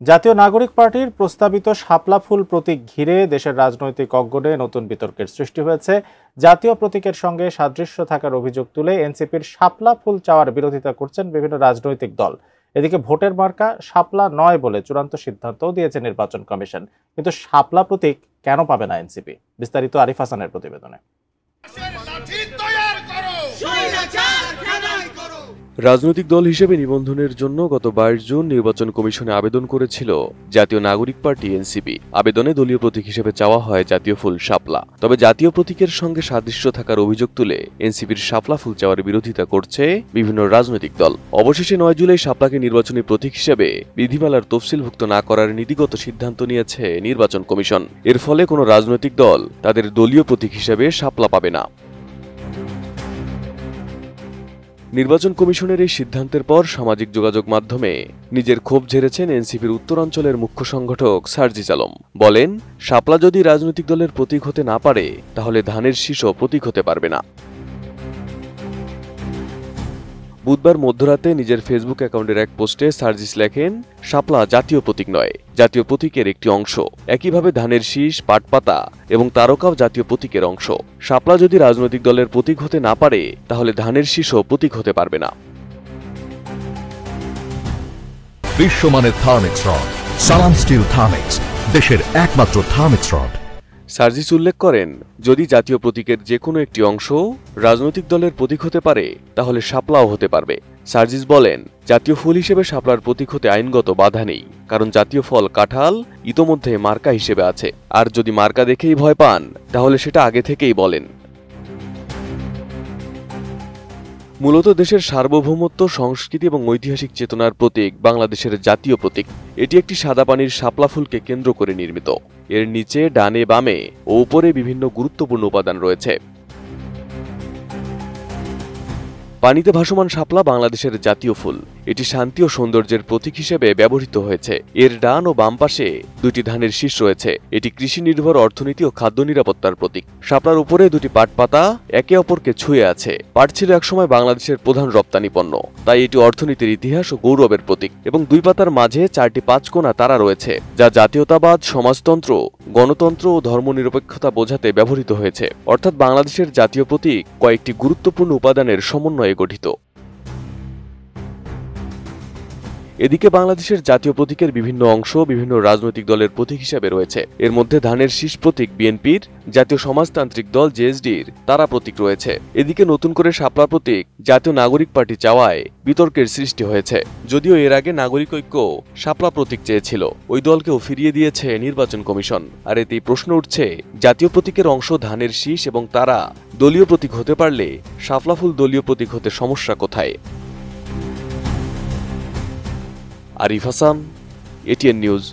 জাতীয় নাগরিক পার্টির প্রস্তাবিত শাপলা ফুল প্রতীক ঘিরে দেশের রাজনৈতিক অঙ্গনে নতুন বিতর্কের সৃষ্টি হয়েছে। জাতীয় প্রতীকের সঙ্গে সাদৃশ্য থাকার অভিযোগ তুলে এনসিপির শাপলা ফুল চাওয়ার বিরোধিতা করছেন বিভিন্ন রাজনৈতিক দল। এদিকে ভোটের মার্কা শাপলা নয় বলে চূড়ান্ত সিদ্ধান্তও দিয়েছে নির্বাচন কমিশন। কিন্তু শাপলা প্রতীক কেন পাবে না এনসিপি? বিস্তারিত আরিফ হাসানের প্রতিবেদনে। রাজনৈতিক দল হিসেবে নিবন্ধনের জন্য গত 22 জুন নির্বাচন কমিশনে আবেদন করেছিল জাতীয় নাগরিক পার্টি এনসিপি। আবেদনে দলীয় প্রতীক হিসেবে চাওয়া হয় জাতীয় ফুল শাপলা। তবে জাতীয় প্রতীকের সঙ্গে সাদৃশ্য থাকার অভিযোগ তুলে এনসিপির শাপলা ফুল চাওয়ার বিরোধিতা করছে বিভিন্ন রাজনৈতিক দল। অবশেষে 9 জুলাই শাপলাকে নির্বাচনী প্রতীক হিসেবে বিধিমালার তফসিলভুক্ত না করার নীতিগত সিদ্ধান্ত নিয়েছে নির্বাচন কমিশন। এর ফলে কোনো রাজনৈতিক দল তাদের দলীয় প্রতীক হিসেবে শাপলা পাবে না। নির্বাচন কমিশনের এই সিদ্ধান্তের পর সামাজিক যোগাযোগ মাধ্যমে নিজের ক্ষোভ ঝেড়েছেন এনসিপির উত্তরাঞ্চলের মুখ্য সংগঠক সার্জিস আলম। বলেন, শাপলা যদি রাজনৈতিক দলের প্রতীক হতে না পারে তাহলে ধানের শীষও প্রতীক হতে পারবে না। বুধবার মধ্যরাতে নিজের ফেসবুক অ্যাকাউন্টের এক পোস্টে সার্জিস লেখেন, শাপলা জাতীয় প্রতীক নয়, জাতীয় প্রতীকের একটি অংশ। একইভাবে ধানের শীষ, পাটপাতা এবং তারকাও জাতীয় প্রতীকের অংশ। শাপলা যদি রাজনৈতিক দলের প্রতীক হতে না পারে তাহলে ধানের শীষও প্রতীক হতে পারবে না। বিশ্বমানের থার্মিক্স রড, সালাম স্টিল থার্মিক্স, দেশের একমাত্র থার্মিক্স রড। সার্জিস উল্লেখ করেন, যদি জাতীয় প্রতীকের যে কোনো একটি অংশ রাজনৈতিক দলের প্রতীক হতে পারে তাহলে শাপলাও হতে পারবে। সার্জিস বলেন, জাতীয় ফুল হিসেবে শাপলার প্রতীক হতে আইনগত বাধা নেই, কারণ জাতীয় ফল কাঁঠাল ইতোমধ্যে মার্কা হিসেবে আছে। আর যদি মার্কা দেখেই ভয় পান তাহলে সেটা আগে থেকেই বলেন। মূলত দেশের সার্বভৌমত্ব, সংস্কৃতি এবং ঐতিহাসিক চেতনার প্রতীক বাংলাদেশের জাতীয় প্রতীক। এটি একটি সাদা পানির শাপলা ফুলকে কেন্দ্র করে নির্মিত। এর নিচে, ডানে, বামে ও উপরে বিভিন্ন গুরুত্বপূর্ণ উপাদান রয়েছে। পানিতে ভাসমান শাপলা বাংলাদেশের জাতীয় ফুল। এটি শান্তি ও সৌন্দর্যের প্রতীক হিসেবে ব্যবহৃত হয়েছে। এর ডান ও বাম পাশে দুটি ধানের শীষ রয়েছে। এটি কৃষি নির্ভর অর্থনীতি ও খাদ্য নিরাপত্তার প্রতীক। শাপলার উপরে দুটি পাট পাতা একে অপরকে ছুঁয়ে আছে। পাট ছিল একসময় বাংলাদেশের প্রধান রপ্তানি পণ্য, তাই এটি অর্থনীতির ইতিহাস ও গৌরবের প্রতীক। এবং দুই পাতার মাঝে 4টি 5 কোণা তারা রয়েছে, যা জাতীয়তাবাদ, সমাজতন্ত্র, গণতন্ত্র ও ধর্মনিরপেক্ষতা বোঝাতে ব্যবহৃত হয়েছে। অর্থাৎ বাংলাদেশের জাতীয় প্রতীক কয়েকটি গুরুত্বপূর্ণ উপাদানের সমন্বয়ে গঠিত। এদিকে বাংলাদেশের জাতীয় প্রতীকের বিভিন্ন অংশ বিভিন্ন রাজনৈতিক দলের প্রতীক হিসেবে রয়েছে। এর মধ্যে ধানের শীষ প্রতীক বিএনপির, জাতীয় সমাজতান্ত্রিক দল জেএসডির তারা প্রতীক রয়েছে। এদিকে নতুন করে শাপলা প্রতীক জাতীয় নাগরিক পার্টি চাওয়ায় বিতর্কের সৃষ্টি হয়েছে। যদিও এর আগে নাগরিক ঐক্য শাপলা প্রতীক চেয়েছিল, ওই দলকেও ফিরিয়ে দিয়েছে নির্বাচন কমিশন। আর এতেই প্রশ্ন উঠছে, জাতীয় প্রতীকের অংশ ধানের শীষ এবং তারা দলীয় প্রতীক হতে পারলে শাপলা ফুল দলীয় প্রতীক হতে সমস্যা কোথায়? Arif Hasan, ATN news.